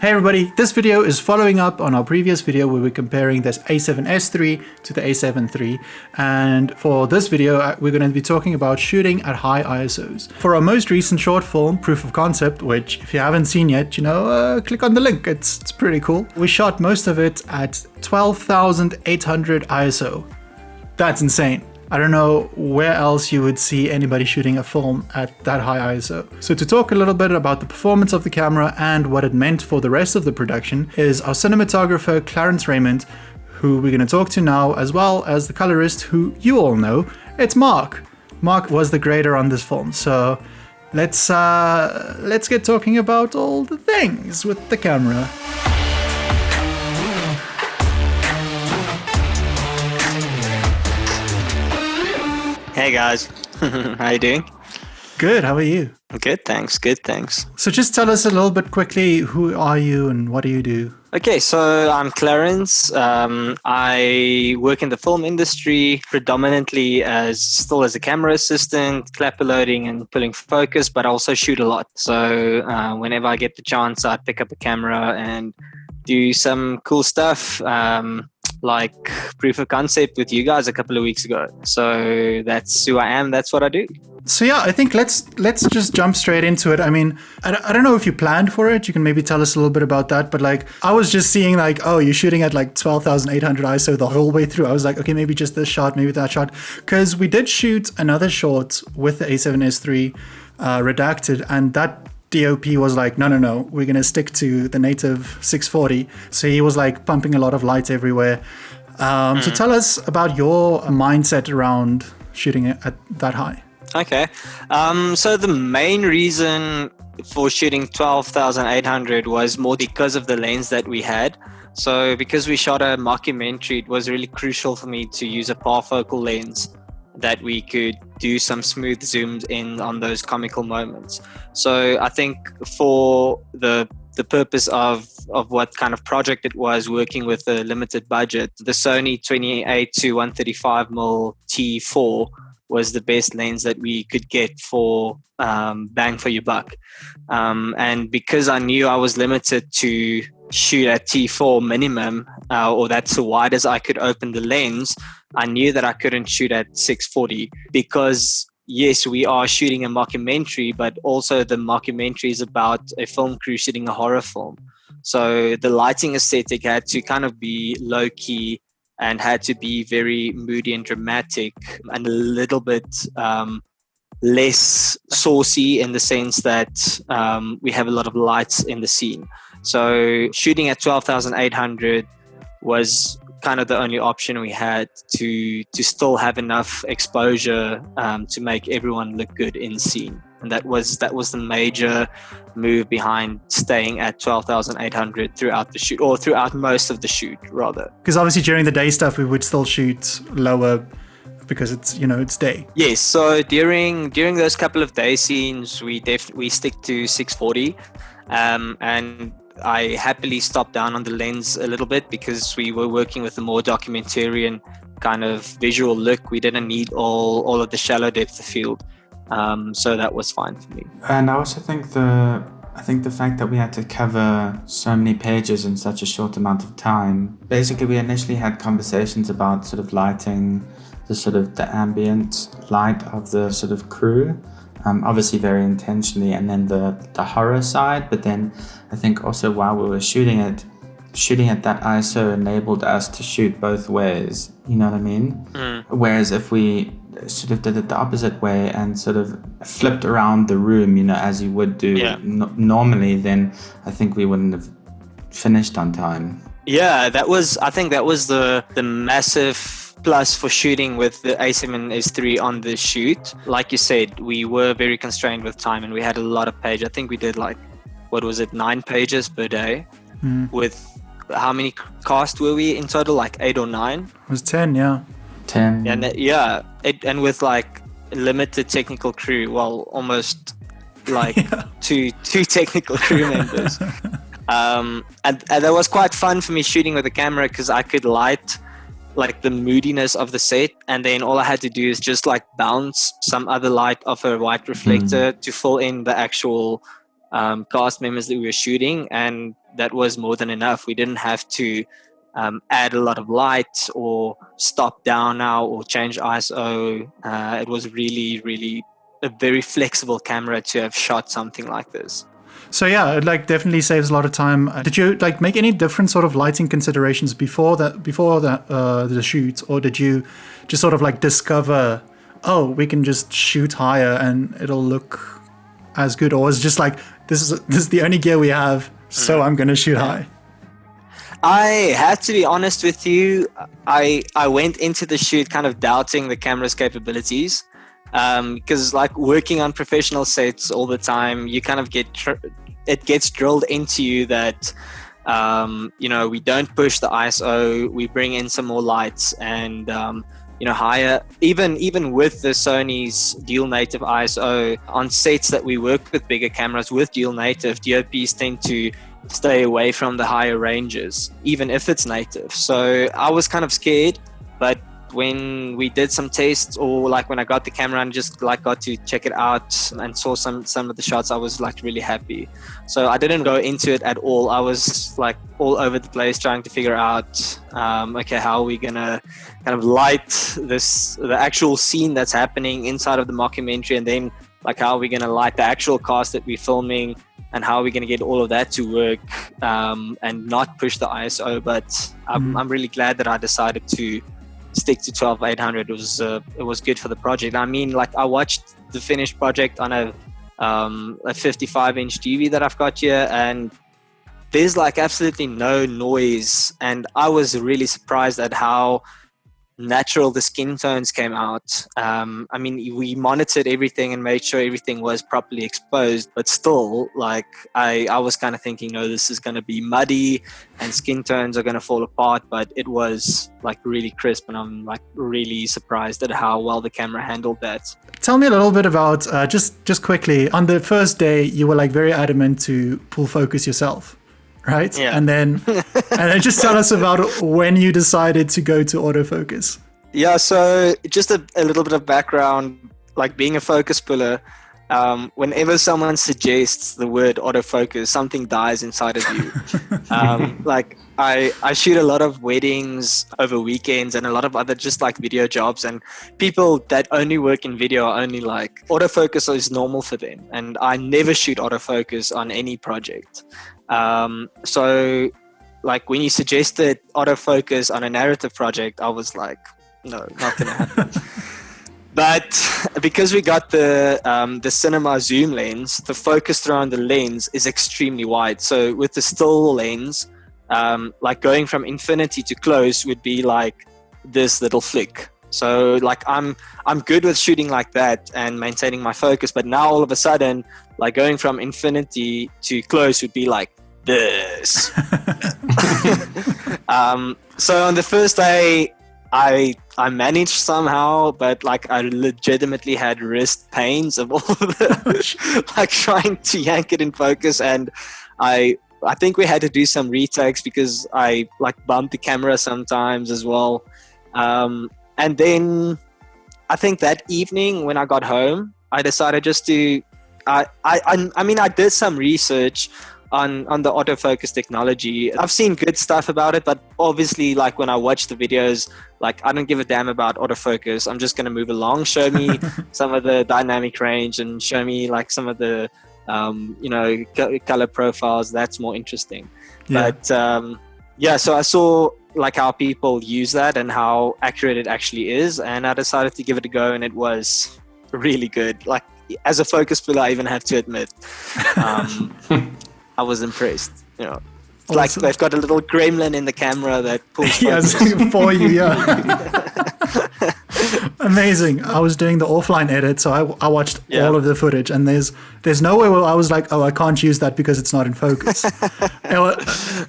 Hey everybody, this video is following up on our previous video where we're comparing this A7S III to the A7 III, and for this video we're going to be talking about shooting at high ISOs. For our most recent short film, Proof of Concept, which if you haven't seen yet, click on the link, it's pretty cool. We shot most of it at 12,800 ISO. That's insane. I don't know where else you would see anybody shooting a film at that high ISO. So to talk a little bit about the performance of the camera and what it meant for the rest of the production is our cinematographer Clarence Raymond, who we're going to talk to now, as well as the colorist who you all know, it's Mark. Mark was the grader on this film, so let's get talking about all the things with the camera. Hey guys, how you doing? Good, how are you? Good, thanks. So just tell us a little bit quickly, who are you and what do you do? Okay, so I'm Clarence. I work in the film industry predominantly as a camera assistant, clapper loading and pulling focus, but I also shoot a lot. So whenever I get the chance, I pick up a camera and do some cool stuff. Like Proof of Concept with you guys a couple of weeks ago. So that's who I am. That's what I do. So yeah, I think let's just jump straight into it. I mean, I don't know if you planned for it. You can maybe tell us a little bit about that. But like, I was just seeing like, oh, you're shooting at like 12,800 ISO the whole way through. I was like, okay, maybe just this shot, maybe that shot. Because we did shoot another shot with the A7S III redacted, and that DOP was like, no, we're going to stick to the native 640. So he was like pumping a lot of light everywhere. So tell us about your mindset around shooting it at that high. Okay. So the main reason for shooting 12,800 was more because of the lens that we had. So because we shot a mockumentary, it was really crucial for me to use a parfocal lens that we could do some smooth zooms in on those comical moments. So I think for the purpose of what kind of project it was, working with a limited budget, the Sony 28 to 135mm T4 was the best lens that we could get for bang for your buck. And because I knew I was limited to shoot at T4 minimum, or that's as wide as I could open the lens, I knew that I couldn't shoot at 640 because yes, we are shooting a mockumentary, but also the mockumentary is about a film crew shooting a horror film. So the lighting aesthetic had to kind of be low key and had to be very moody and dramatic and a little bit less saucy in the sense that we have a lot of lights in the scene. So shooting at 12,800 was kind of the only option we had to still have enough exposure to make everyone look good in scene. And that was the major move behind staying at 12,800 throughout the shoot, or throughout most of the shoot rather. Because obviously during the day stuff we would still shoot lower because it's day. Yes, so during those couple of day scenes we stick to 640, and I happily stopped down on the lens a little bit because we were working with a more documentarian kind of visual look. We didn't need all of the shallow depth of field, so that was fine for me. And I also think the fact that we had to cover so many pages in such a short amount of time. Basically, we initially had conversations about sort of lighting the ambient light of the sort of crew. Obviously very intentionally, and then the horror side, but then I think also while we were shooting at that ISO enabled us to shoot both ways, you know what I mean? Whereas if we sort of did it the opposite way and sort of flipped around the room, as you would do normally, then I think we wouldn't have finished on time. Yeah, I think that was the massive plus for shooting with the A7S III on the shoot. Like you said, we were very constrained with time and we had a lot of pages. I think we did 9 pages per day. With how many cast were we in total? Like 8 or 9? It was 10, yeah. 10. And with like limited technical crew, well, almost like two technical crew members. And that was quite fun for me shooting with the camera because I could light like the moodiness of the set, and then all I had to do is just like bounce some other light off a white reflector to fill in the actual cast members that we were shooting, and that was more than enough. We didn't have to add a lot of light or stop down now or change ISO. It was really, really a very flexible camera to have shot something like this. So yeah, it like definitely saves a lot of time. Did you like make any different sort of lighting considerations before the shoot, or did you just sort of like discover, oh, we can just shoot higher and it'll look as good, or is it just like this is the only gear we have, so I'm gonna shoot high? I have to be honest with you. I went into the shoot kind of doubting the camera's capabilities. Because like working on professional sets all the time, you kind of it gets drilled into you that we don't push the ISO, we bring in some more lights, and higher, even with the Sony's dual native ISO on sets that we work with bigger cameras with dual native, DOPs tend to stay away from the higher ranges even if it's native. So I was kind of scared, but when we did some tests, or like when I got the camera and just like got to check it out and saw some of the shots, I was like really happy. So I didn't go into it at all. I was like all over the place trying to figure out okay, how are we gonna kind of light the actual scene that's happening inside of the mockumentary, and then like how are we gonna light the actual cast that we're filming, and how are we gonna get all of that to work and not push the ISO. But I'm really glad that I decided to stick to 12-800. It was good for the project. I mean, like I watched the finished project on a 55-inch TV that I've got here, and there's like absolutely no noise, and I was really surprised at how natural the skin tones came out. I mean, we monitored everything and made sure everything was properly exposed, but still, like I was kind of thinking, no, this is going to be muddy and skin tones are going to fall apart, but it was like really crisp, and I'm like really surprised at how well the camera handled that. Tell me a little bit about just quickly, on the first day you were like very adamant to pull focus yourself, right? Yeah. And then just tell us about when you decided to go to autofocus. Yeah, so just a little bit of background, like being a focus puller, whenever someone suggests the word autofocus, something dies inside of you. Like I shoot a lot of weddings over weekends and a lot of other just like video jobs, and people that only work in video are only like, autofocus is normal for them, and I never shoot autofocus on any project. So like when you suggested autofocus on a narrative project, I was like, no, not gonna happen. But because we got the cinema zoom lens, the focus through on the lens is extremely wide. So with the still lens, like going from infinity to close would be like this little flick. So like I'm good with shooting like that and maintaining my focus, but now all of a sudden, like going from infinity to close would be like this. So on the first day, I managed somehow, but like I legitimately had wrist pains of all the like trying to yank it in focus, and I think we had to do some retakes because I like bumped the camera sometimes as well. And then I think that evening when I got home, I decided just to I mean I did some research on the autofocus technology. I've seen good stuff about it, but obviously like when I watch the videos, like I don't give a damn about autofocus. I'm just going to move along, show me some of the dynamic range and show me like some of the color profiles. That's more interesting. Yeah. But so I saw like how people use that and how accurate it actually is, and I decided to give it a go, and it was really good. Like as a focus puller, I even have to admit, I was impressed. You know, awesome. Like they've got a little gremlin in the camera that pulls yes, for you. Yeah. Amazing. I was doing the offline edit, so I watched all of the footage, and there's nowhere where I was like, oh, I can't use that because it's not in focus.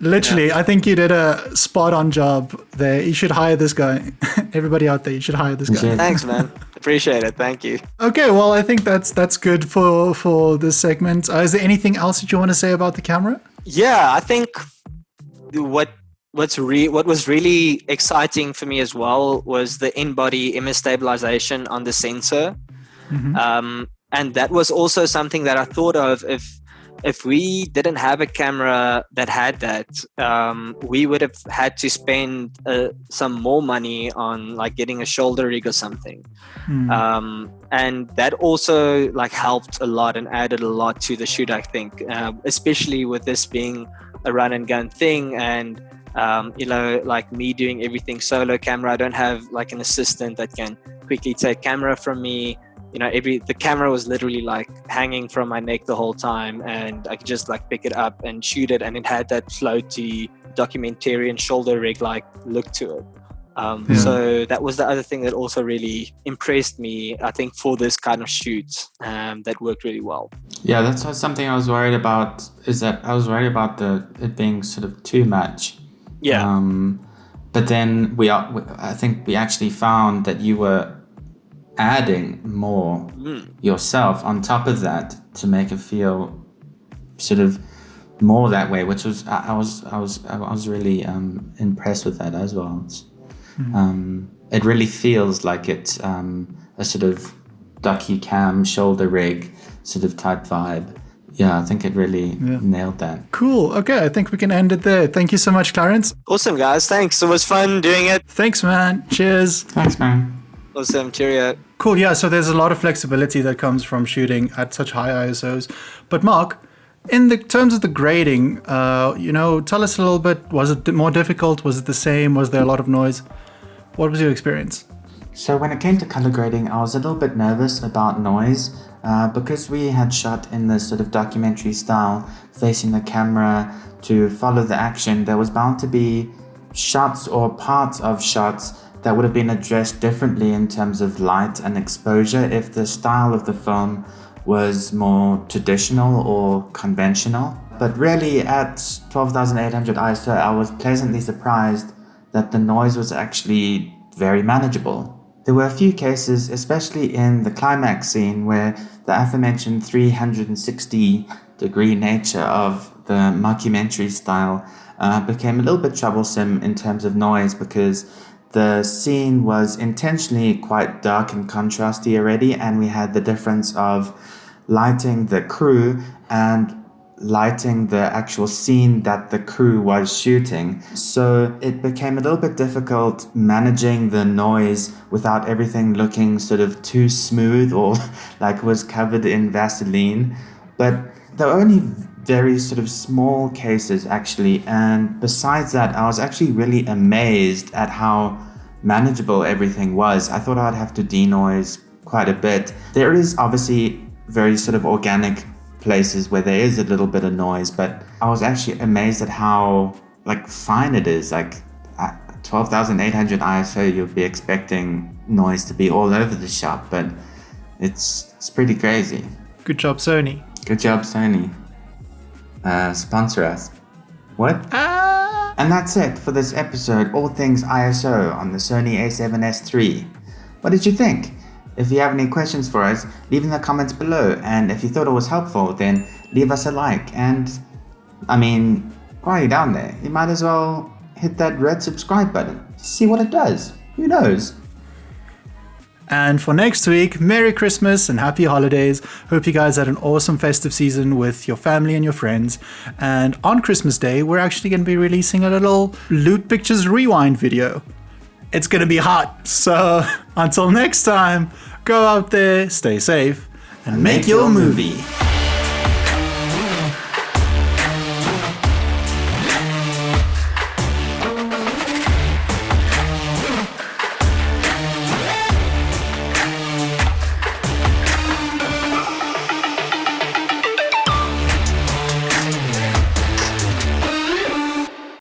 Literally, I think you did a spot on job there. You should hire this guy. Everybody out there, you should hire this guy. Thanks, man. Appreciate it. Thank you. Okay, well, I think that's good for this segment. Is there anything else that you want to say about the camera? Yeah, I think what was really exciting for me as well was the in-body image stabilization on the sensor. Mm-hmm. And that was also something that I thought of if we didn't have a camera that had that, we would have had to spend some more money on like getting a shoulder rig or something. And that also like helped a lot and added a lot to the shoot, I think, especially with this being a run and gun thing. And like me doing everything solo camera, I don't have like an assistant that can quickly take camera from me. The camera was literally like hanging from my neck the whole time, and I could just like pick it up and shoot it, and it had that floaty documentarian shoulder rig like look to it. So that was the other thing that also really impressed me, I think, for this kind of shoot, that worked really well. Yeah, that's something I was worried about, is that I was worried about it being sort of too much. Yeah. But then I think we actually found that you were adding more yourself on top of that to make it feel sort of more that way, which was I was really impressed with that as well. It really feels like it's a sort of docu-cam shoulder rig sort of type vibe. Yeah, I think it really nailed that. Cool. Okay, I think we can end it there. Thank you so much, Clarence. Awesome, guys. Thanks. It was fun doing it. Thanks, man. Cheers. Thanks, man. Awesome. Cheerio. Cool. Yeah, so there's a lot of flexibility that comes from shooting at such high ISOs. But Mark, in the terms of the grading, tell us a little bit. Was it more difficult? Was it the same? Was there a lot of noise? What was your experience? So when it came to color grading, I was a little bit nervous about noise because we had shot in this sort of documentary style, facing the camera to follow the action. There was bound to be shots or parts of shots that would have been addressed differently in terms of light and exposure if the style of the film was more traditional or conventional. But really at 12,800 ISO, I was pleasantly surprised that the noise was actually very manageable. There were a few cases, especially in the climax scene, where the aforementioned 360-degree nature of the mockumentary style became a little bit troublesome in terms of noise, because the scene was intentionally quite dark and contrasty already, and we had the difference of lighting the crew and lighting the actual scene that the crew was shooting. So it became a little bit difficult managing the noise without everything looking sort of too smooth or like it was covered in Vaseline. But there were only very sort of small cases actually, and besides that I was actually really amazed at how manageable everything was. I thought I'd have to denoise quite a bit. There is obviously very sort of organic places where there is a little bit of noise, but I was actually amazed at how like fine it is. Like at 12,800 ISO, you'll be expecting noise to be all over the shot, but it's pretty crazy. Good job, Sony. Good job, Sony. Sponsor us. What? And that's it for this episode, all things ISO on the Sony A7S III. What did you think? If you have any questions for us, leave in the comments below, and if you thought it was helpful, then leave us a like. And I mean, while you're down there, you might as well hit that red subscribe button. See what it does. Who knows? And for next week, Merry Christmas and Happy Holidays. Hope you guys had an awesome festive season with your family and your friends. And on Christmas Day, we're actually going to be releasing a little Loot Pictures Rewind video. It's going to be hot. So until next time, go out there, stay safe, and make your movie.